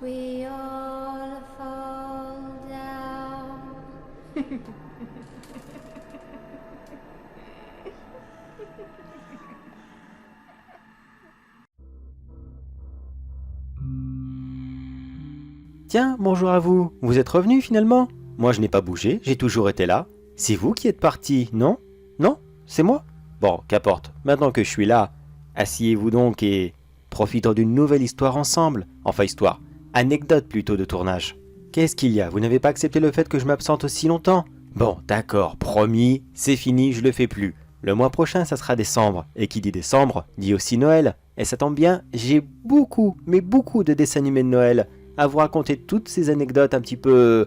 we all fall down. Tiens, bonjour à vous. Vous êtes revenu finalement? Moi je n'ai pas bougé, j'ai toujours été là. C'est vous qui êtes parti, non? Non? C'est moi? Bon, qu'importe. Maintenant que je suis là, asseyez-vous donc et profitons d'une nouvelle histoire ensemble. Enfin histoire, anecdote plutôt de tournage. Qu'est-ce qu'il y a? Vous n'avez pas accepté le fait que je m'absente aussi longtemps? Bon, d'accord, promis, c'est fini, je le fais plus. Le mois prochain, ça sera décembre. Et qui dit décembre, dit aussi Noël. Et ça tombe bien, j'ai beaucoup, mais beaucoup de dessins animés de Noël à vous raconter toutes ces anecdotes un petit peu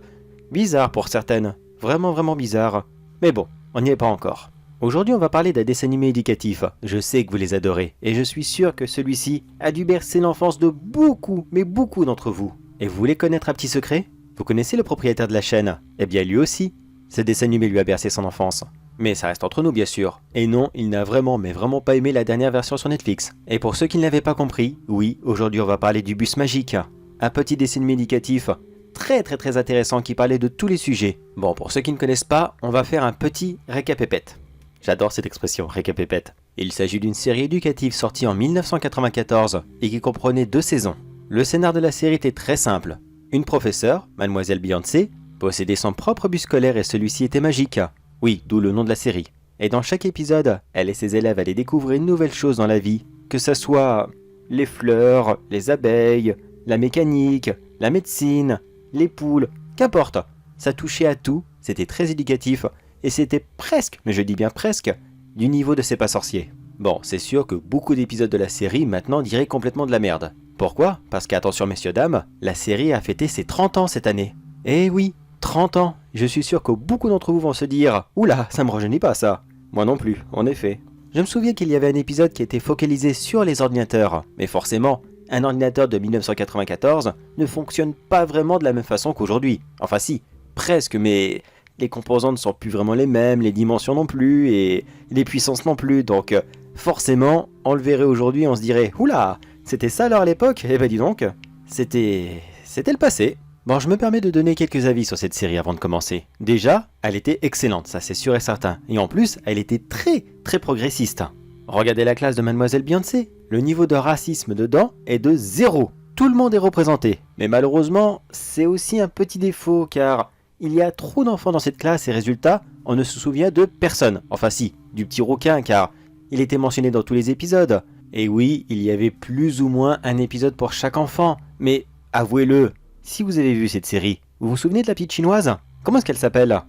bizarres pour certaines. Vraiment, vraiment bizarres. Mais bon, on n'y est pas encore. Aujourd'hui, on va parler d'un dessin animé éducatif. Je sais que vous les adorez, et je suis sûr que celui-ci a dû bercer l'enfance de beaucoup, mais beaucoup d'entre vous. Et vous voulez connaître un petit secret? Vous connaissez le propriétaire de la chaîne? Eh bien, lui aussi. Ce dessin animé lui a bercé son enfance. Mais ça reste entre nous, bien sûr. Et non, il n'a vraiment, mais vraiment pas aimé la dernière version sur Netflix. Et pour ceux qui ne l'avaient pas compris, oui, aujourd'hui on va parler du bus magique. Un petit dessin animé éducatif très intéressant qui parlait de tous les sujets. Bon, pour ceux qui ne connaissent pas, on va faire un petit récapépète. J'adore cette expression, récapépète. Il s'agit d'une série éducative sortie en 1994 et qui comprenait 2 saisons. Le scénar de la série était très simple. Une professeure, Mademoiselle Beyoncé, possédait son propre bus scolaire et celui-ci était magique. Oui, d'où le nom de la série. Et dans chaque épisode, elle et ses élèves allaient découvrir une nouvelle chose dans la vie, que ça soit les fleurs, les abeilles, la mécanique, la médecine, les poules, qu'importe. Ça touchait à tout, c'était très éducatif, et c'était presque, mais je dis bien presque, du niveau de C'est pas sorcier. Bon, c'est sûr que beaucoup d'épisodes de la série maintenant diraient complètement de la merde. Pourquoi? Parce qu'attention messieurs dames, la série a fêté ses 30 ans cette année. Eh oui, 30 ans. Je suis sûr que beaucoup d'entre vous vont se dire « Oula, ça me rajeunit pas ça !» Moi non plus, en effet. Je me souviens qu'il y avait un épisode qui était focalisé sur les ordinateurs, mais forcément, un ordinateur de 1994 ne fonctionne pas vraiment de la même façon qu'aujourd'hui. Enfin si, presque, mais les composants ne sont plus vraiment les mêmes, les dimensions non plus, et les puissances non plus, donc forcément, on le verrait aujourd'hui, on se dirait « Oula, c'était ça alors à l'époque? Eh ben dis donc, c'était le passé !» Bon, je me permets de donner quelques avis sur cette série avant de commencer. Déjà, elle était excellente, ça c'est sûr et certain, et en plus, elle était très progressiste. Regardez la classe de Mademoiselle Beyoncé, le niveau de racisme dedans est de 0. Tout le monde est représenté. Mais malheureusement, c'est aussi un petit défaut car il y a trop d'enfants dans cette classe et résultat, on ne se souvient de personne. Enfin si, du petit rouquin car il était mentionné dans tous les épisodes. Et oui, il y avait plus ou moins un épisode pour chaque enfant. Mais avouez-le, si vous avez vu cette série, vous vous souvenez de la petite chinoise? Comment est-ce qu'elle s'appelle?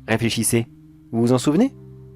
Réfléchissez. Vous vous en souvenez?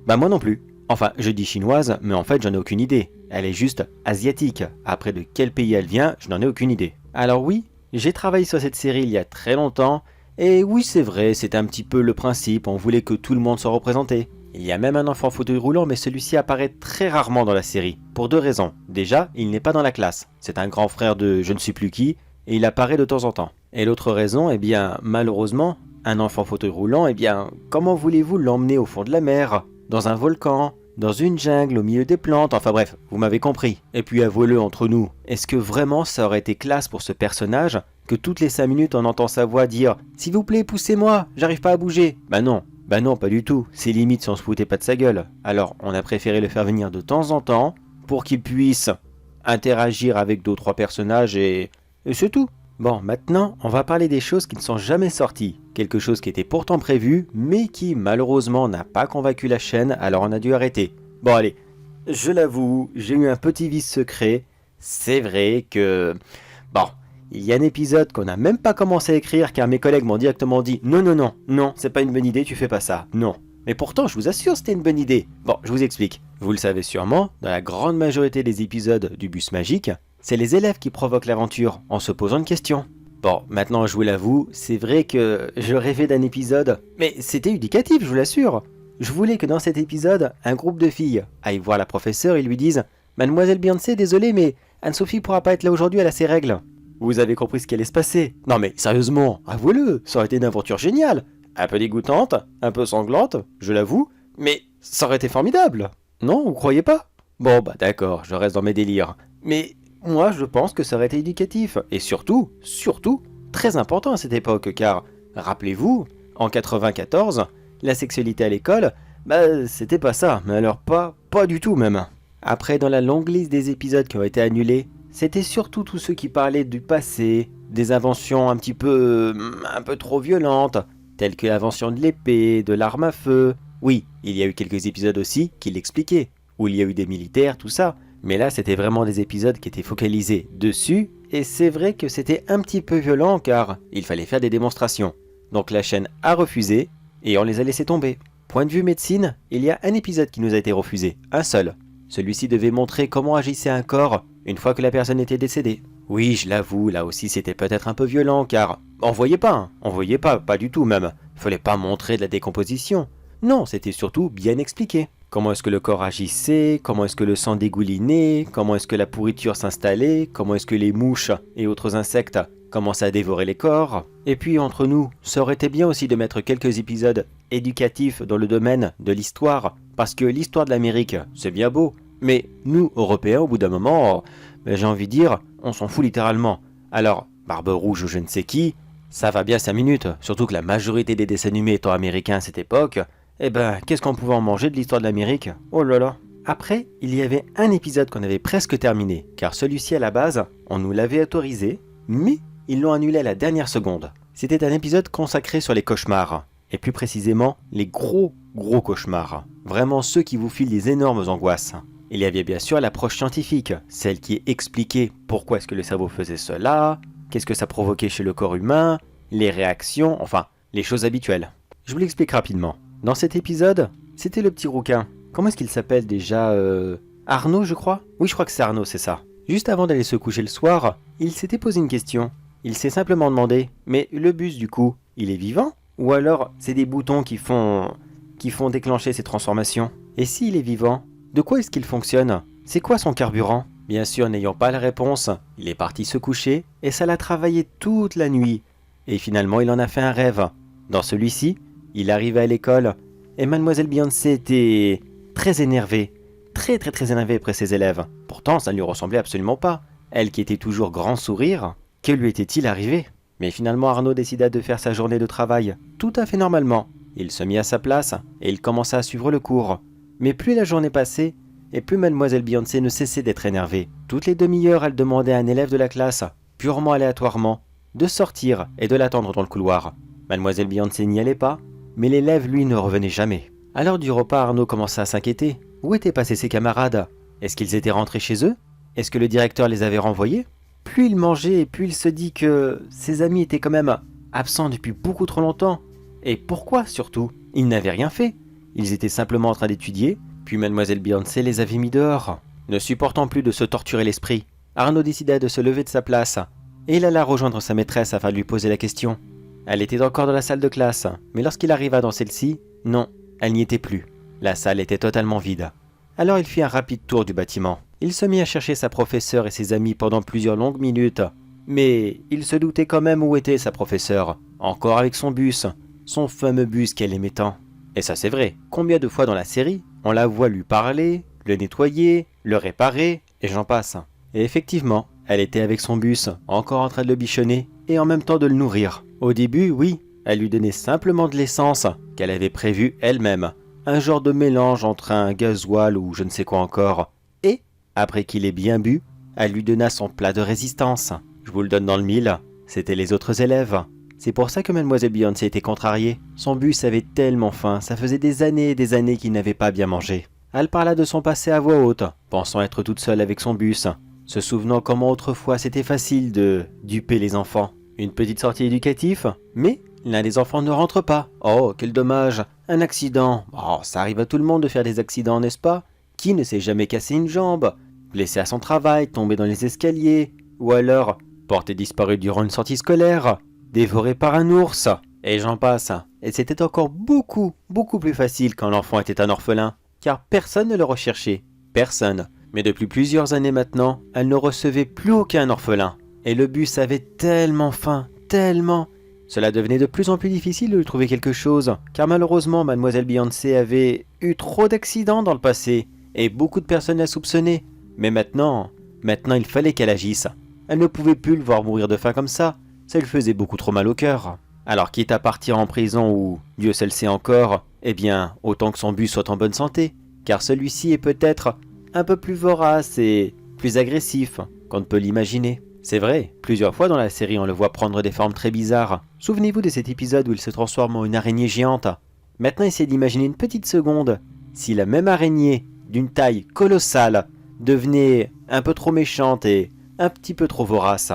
Bah moi non plus. Enfin, je dis chinoise, mais en fait j'en ai aucune idée. Elle est juste asiatique. Après de quel pays elle vient, je n'en ai aucune idée. Alors oui, j'ai travaillé sur cette série il y a très longtemps, et oui c'est vrai, c'était un petit peu le principe, on voulait que tout le monde soit représenté. Il y a même un enfant fauteuil roulant, mais celui-ci apparaît très rarement dans la série, pour 2 raisons. Déjà, il n'est pas dans la classe, c'est un grand frère de je ne sais plus qui, et il apparaît de temps en temps. Et l'autre raison, eh bien, malheureusement, un enfant fauteuil roulant, eh bien, comment voulez-vous l'emmener au fond de la mer, dans un volcan, dans une jungle, au milieu des plantes, enfin bref, vous m'avez compris. Et puis avouez-le entre nous, est-ce que vraiment ça aurait été classe pour ce personnage que toutes les 5 minutes on entend sa voix dire « S'il vous plaît, poussez-moi, j'arrive pas à bouger !» Bah non, pas du tout, c'est limite si on se foutait pas de sa gueule. Alors on a préféré le faire venir de temps en temps pour qu'il puisse interagir avec 2 ou 3 personnages et c'est tout. Bon, maintenant, on va parler des choses qui ne sont jamais sorties. Quelque chose qui était pourtant prévu, mais qui malheureusement n'a pas convaincu la chaîne, alors on a dû arrêter. Bon allez, je l'avoue, j'ai eu un petit vice secret. C'est vrai que... Bon, il y a un épisode qu'on n'a même pas commencé à écrire car mes collègues m'ont directement dit « Non, c'est pas une bonne idée, tu fais pas ça, non ». Mais pourtant, je vous assure, c'était une bonne idée. Bon, je vous explique. Vous le savez sûrement, dans la grande majorité des épisodes du bus magique, c'est les élèves qui provoquent l'aventure en se posant une question. Bon, maintenant je vous l'avoue, c'est vrai que je rêvais d'un épisode, mais c'était éducatif, je vous l'assure. Je voulais que dans cet épisode, un groupe de filles aille voir la professeure et lui disent « Mademoiselle Beyoncé, désolé, mais Anne-Sophie pourra pas être là aujourd'hui, elle a ses règles. » Vous avez compris ce qui allait se passer? Non mais sérieusement, avouez-le, ça aurait été une aventure géniale. Un peu dégoûtante, un peu sanglante, je l'avoue, mais ça aurait été formidable. Non, vous croyez pas? Bon bah d'accord, je reste dans mes délires. Mais moi je pense que ça aurait été éducatif. Et surtout, très important à cette époque, car rappelez-vous, en 94, la sexualité à l'école, c'était pas ça, mais alors pas du tout même. Après, dans la longue liste des épisodes qui ont été annulés, c'était surtout tous ceux qui parlaient du passé, des inventions un peu trop violentes, telles que l'invention de l'épée, de l'arme à feu. Oui, il y a eu quelques épisodes aussi qui l'expliquaient, où il y a eu des militaires, tout ça. Mais là, c'était vraiment des épisodes qui étaient focalisés dessus, et c'est vrai que c'était un petit peu violent car il fallait faire des démonstrations. Donc la chaîne a refusé, et on les a laissés tomber. Point de vue médecine, il y a un épisode qui nous a été refusé, un seul. Celui-ci devait montrer comment agissait un corps une fois que la personne était décédée. Oui, je l'avoue, là aussi c'était peut-être un peu violent car on voyait pas, pas du tout même. Il fallait pas montrer de la décomposition. Non, c'était surtout bien expliqué. Comment est-ce que le corps agissait, comment est-ce que le sang dégoulinait, comment est-ce que la pourriture s'installait, comment est-ce que les mouches et autres insectes commençaient à dévorer les corps. Et puis entre nous, ça aurait été bien aussi de mettre quelques épisodes éducatifs dans le domaine de l'histoire, parce que l'histoire de l'Amérique, c'est bien beau, mais nous, Européens, au bout d'un moment, j'ai envie de dire, on s'en fout littéralement. Alors, Barbe Rouge ou je ne sais qui, ça va bien 5 minutes, surtout que la majorité des dessins animés étant américains à cette époque, qu'est-ce qu'on pouvait en manger de l'histoire de l'Amérique? Oh là là. Après, il y avait un épisode qu'on avait presque terminé, car celui-ci à la base, on nous l'avait autorisé, mais ils l'ont annulé à la dernière seconde. C'était un épisode consacré sur les cauchemars, et plus précisément, les gros cauchemars. Vraiment ceux qui vous filent des énormes angoisses. Il y avait bien sûr l'approche scientifique, celle qui expliquait pourquoi est-ce que le cerveau faisait cela, qu'est-ce que ça provoquait chez le corps humain, les réactions, enfin, les choses habituelles. Je vous l'explique rapidement. Dans cet épisode, c'était le petit rouquin. Comment est-ce qu'il s'appelle déjà Arnaud, je crois? Oui, je crois que c'est Arnaud, c'est ça. Juste avant d'aller se coucher le soir, il s'était posé une question. Il s'est simplement demandé, mais le bus du coup, il est vivant? Ou alors, c'est des boutons qui font déclencher ces transformations? Et s'il est vivant, de quoi est-ce qu'il fonctionne? C'est quoi son carburant? Bien sûr, n'ayant pas la réponse, il est parti se coucher, et ça l'a travaillé toute la nuit. Et finalement, il en a fait un rêve. Dans celui-ci, il arrivait à l'école, et Mademoiselle Beyoncé était très énervée, très énervée après ses élèves. Pourtant, ça ne lui ressemblait absolument pas. Elle qui était toujours grand sourire, que lui était-il arrivé? Mais finalement, Arnaud décida de faire sa journée de travail, tout à fait normalement. Il se mit à sa place, et il commença à suivre le cours. Mais plus la journée passait, et plus Mademoiselle Beyoncé ne cessait d'être énervée. Toutes les demi-heures, elle demandait à un élève de la classe, purement aléatoirement, de sortir et de l'attendre dans le couloir. Mademoiselle Beyoncé n'y allait pas, mais l'élève, lui, ne revenait jamais. À l'heure du repas, Arnaud commença à s'inquiéter. Où étaient passés ses camarades? Est-ce qu'ils étaient rentrés chez eux? Est-ce que le directeur les avait renvoyés? Plus il mangeait, plus il se dit que ses amis étaient quand même absents depuis beaucoup trop longtemps. Et pourquoi, surtout? Ils n'avaient rien fait. Ils étaient simplement en train d'étudier, puis Mademoiselle Beyoncé les avait mis dehors. Ne supportant plus de se torturer l'esprit, Arnaud décida de se lever de sa place, et il alla rejoindre sa maîtresse afin de lui poser la question. Elle était encore dans la salle de classe, mais lorsqu'il arriva dans celle-ci, non, elle n'y était plus. La salle était totalement vide. Alors il fit un rapide tour du bâtiment. Il se mit à chercher sa professeure et ses amis pendant plusieurs longues minutes. Mais il se doutait quand même où était sa professeure. Encore avec son bus, son fameux bus qu'elle aimait tant. Et ça c'est vrai, combien de fois dans la série, on la voit lui parler, le nettoyer, le réparer, et j'en passe. Et effectivement, elle était avec son bus, encore en train de le bichonner, et en même temps de le nourrir. Au début, oui, elle lui donnait simplement de l'essence, qu'elle avait prévue elle-même. Un genre de mélange entre un gasoil ou je ne sais quoi encore. Et, après qu'il ait bien bu, elle lui donna son plat de résistance. Je vous le donne dans le mille, c'était les autres élèves. C'est pour ça que Mademoiselle Beyoncé était contrariée. Son bus avait tellement faim, ça faisait des années et des années qu'il n'avait pas bien mangé. Elle parla de son passé à voix haute, pensant être toute seule avec son bus, se souvenant comment autrefois c'était facile de duper les enfants. Une petite sortie éducative, mais l'un des enfants ne rentre pas. Oh, quel dommage, un accident. Oh, ça arrive à tout le monde de faire des accidents, n'est-ce pas? Qui ne s'est jamais cassé une jambe? Blessé à son travail, tombé dans les escaliers? Ou alors, porté disparu durant une sortie scolaire? Dévoré par un ours? Et j'en passe. Et c'était encore beaucoup plus facile quand l'enfant était un orphelin, car personne ne le recherchait. Personne. Mais depuis plusieurs années maintenant, elle ne recevait plus aucun orphelin. Et le bus avait tellement faim, tellement. Cela devenait de plus en plus difficile de lui trouver quelque chose, car malheureusement, Mademoiselle Beyoncé avait eu trop d'accidents dans le passé, et beaucoup de personnes la soupçonnaient. Mais maintenant, Maintenant, il fallait qu'elle agisse. Elle ne pouvait plus le voir mourir de faim comme ça lui faisait beaucoup trop mal au cœur. Alors quitte à partir en prison ou, Dieu seul sait encore, eh bien, autant que son bus soit en bonne santé, car celui-ci est peut-être un peu plus vorace et plus agressif qu'on ne peut l'imaginer. C'est vrai, plusieurs fois dans la série on le voit prendre des formes très bizarres. Souvenez-vous de cet épisode où il se transforme en une araignée géante. Maintenant essayez d'imaginer une petite seconde, si la même araignée, d'une taille colossale, devenait un peu trop méchante et un petit peu trop vorace.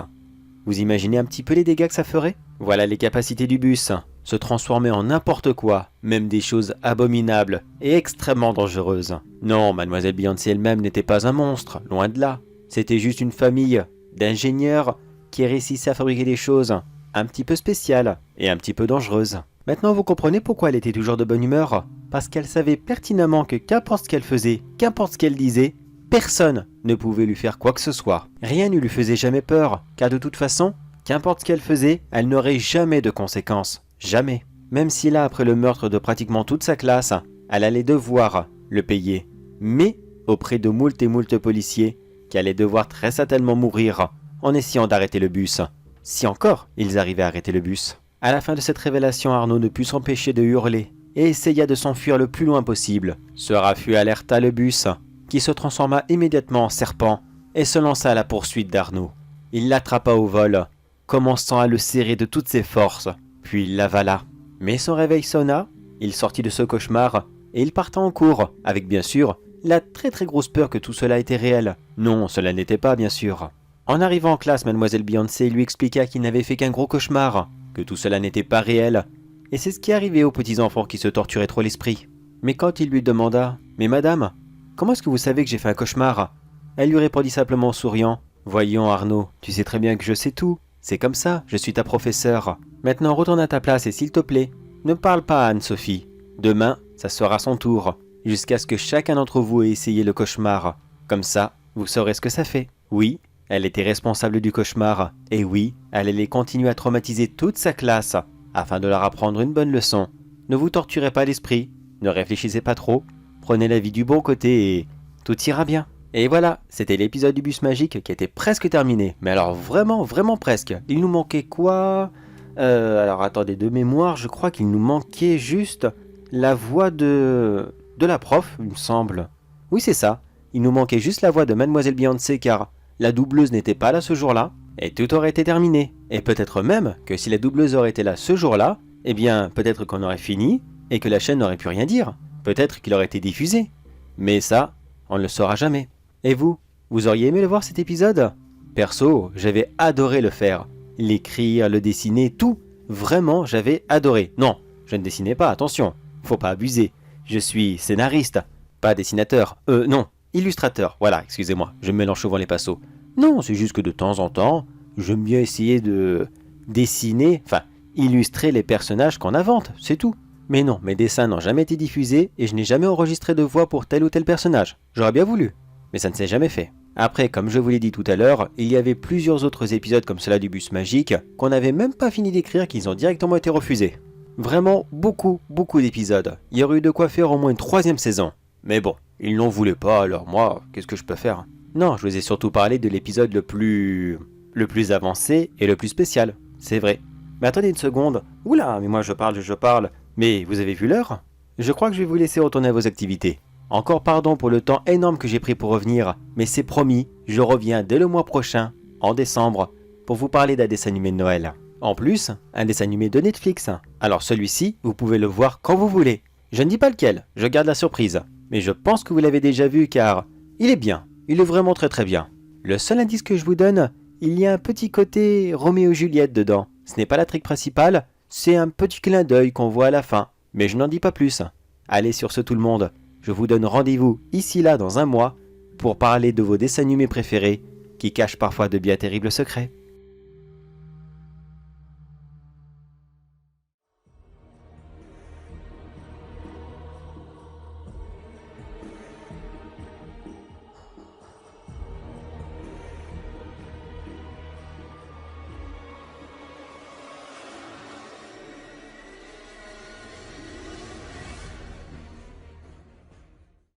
Vous imaginez un petit peu les dégâts que ça ferait? Voilà les capacités du bus, se transformer en n'importe quoi, même des choses abominables et extrêmement dangereuses. Non, Mademoiselle Beyoncé elle-même n'était pas un monstre, loin de là. C'était juste une famille d'ingénieurs qui réussissaient à fabriquer des choses un petit peu spéciales et un petit peu dangereuses. Maintenant vous comprenez pourquoi elle était toujours de bonne humeur? Parce qu'elle savait pertinemment que qu'importe ce qu'elle faisait, qu'importe ce qu'elle disait, personne ne pouvait lui faire quoi que ce soit. Rien ne lui faisait jamais peur, car de toute façon, qu'importe ce qu'elle faisait, elle n'aurait jamais de conséquences. Jamais. Même si là, après le meurtre de pratiquement toute sa classe, elle allait devoir le payer. Mais auprès de moult et moult policiers, qui allaient devoir très certainement mourir en essayant d'arrêter le bus. Si encore ils arrivaient à arrêter le bus. À la fin de cette révélation, Arnaud ne put s'empêcher de hurler et essaya de s'enfuir le plus loin possible. Ce raffut alerta le bus, qui se transforma immédiatement en serpent et se lança à la poursuite d'Arnaud. Il l'attrapa au vol, commençant à le serrer de toutes ses forces, puis il l'avala. Mais son réveil sonna, il sortit de ce cauchemar et il partit en cours, avec bien sûr la très grosse peur que tout cela était réel. Non, cela n'était pas bien sûr. En arrivant en classe, Mademoiselle Beyoncé lui expliqua qu'il n'avait fait qu'un gros cauchemar, que tout cela n'était pas réel, et c'est ce qui arrivait aux petits enfants qui se torturaient trop l'esprit. Mais quand il lui demanda « Mais madame, comment est-ce que vous savez que j'ai fait un cauchemar ?» Elle lui répondit simplement en souriant « Voyons Arnaud, tu sais très bien que je sais tout. C'est comme ça, je suis ta professeure. Maintenant retourne à ta place et s'il te plaît, ne parle pas à Anne-Sophie. Demain, ça sera son tour, jusqu'à ce que chacun d'entre vous ait essayé le cauchemar. Comme ça, vous saurez ce que ça fait. » Oui, elle était responsable du cauchemar, et oui, elle allait continuer à traumatiser toute sa classe, afin de leur apprendre une bonne leçon. Ne vous torturez pas l'esprit, ne réfléchissez pas trop, prenez la vie du bon côté et tout ira bien. Et voilà, c'était l'épisode du bus magique qui était presque terminé. Mais alors vraiment presque. Il nous manquait quoi? Alors attendez, de mémoire, je crois qu'il nous manquait juste la voix de la prof, il me semble. Oui, c'est ça. Il nous manquait juste la voix de Mademoiselle Beyoncé car la doubleuse n'était pas là ce jour-là. Et tout aurait été terminé. Et peut-être même que si la doubleuse aurait été là ce jour-là, eh bien peut-être qu'on aurait fini et que la chaîne n'aurait pu rien dire. Peut-être qu'il aurait été diffusé. Mais ça, on ne le saura jamais. Et vous auriez aimé le voir cet épisode? Perso, j'avais adoré le faire. L'écrire, le dessiner, tout. Vraiment, j'avais adoré. Non, je ne dessinais pas, attention. Faut pas abuser. Je suis scénariste, pas dessinateur. Non, illustrateur. Voilà, excusez-moi, je me mélange souvent les pinceaux. Non, c'est juste que de temps en temps, j'aime bien essayer de dessiner, enfin, illustrer les personnages qu'on invente, c'est tout. Mais non, mes dessins n'ont jamais été diffusés et je n'ai jamais enregistré de voix pour tel ou tel personnage. J'aurais bien voulu, mais ça ne s'est jamais fait. Après, comme je vous l'ai dit tout à l'heure, il y avait plusieurs autres épisodes comme cela du bus magique qu'on n'avait même pas fini d'écrire, qu'ils ont directement été refusés. Vraiment beaucoup d'épisodes. Il y aurait eu de quoi faire au moins une 3e saison. Mais bon, ils n'en voulaient pas, alors moi, qu'est-ce que je peux faire? Non, je vous ai surtout parlé de l'épisode le plus avancé et le plus spécial, c'est vrai. Mais attendez une seconde. Oula, mais moi je parle. Mais vous avez vu l'heure? Je crois que je vais vous laisser retourner à vos activités. Encore pardon pour le temps énorme que j'ai pris pour revenir, mais c'est promis, je reviens dès le mois prochain, en décembre, pour vous parler d'un dessin animé de Noël. En plus, un dessin animé de Netflix. Alors celui-ci, vous pouvez le voir quand vous voulez. Je ne dis pas lequel, je garde la surprise. Mais je pense que vous l'avez déjà vu car il est bien, il est vraiment très bien. Le seul indice que je vous donne, il y a un petit côté Roméo et Juliette dedans. Ce n'est pas l'intrigue principale, c'est un petit clin d'œil qu'on voit à la fin. Mais je n'en dis pas plus. Allez sur ce tout le monde. Je vous donne rendez-vous ici là dans un mois pour parler de vos dessins animés préférés qui cachent parfois de bien terribles secrets.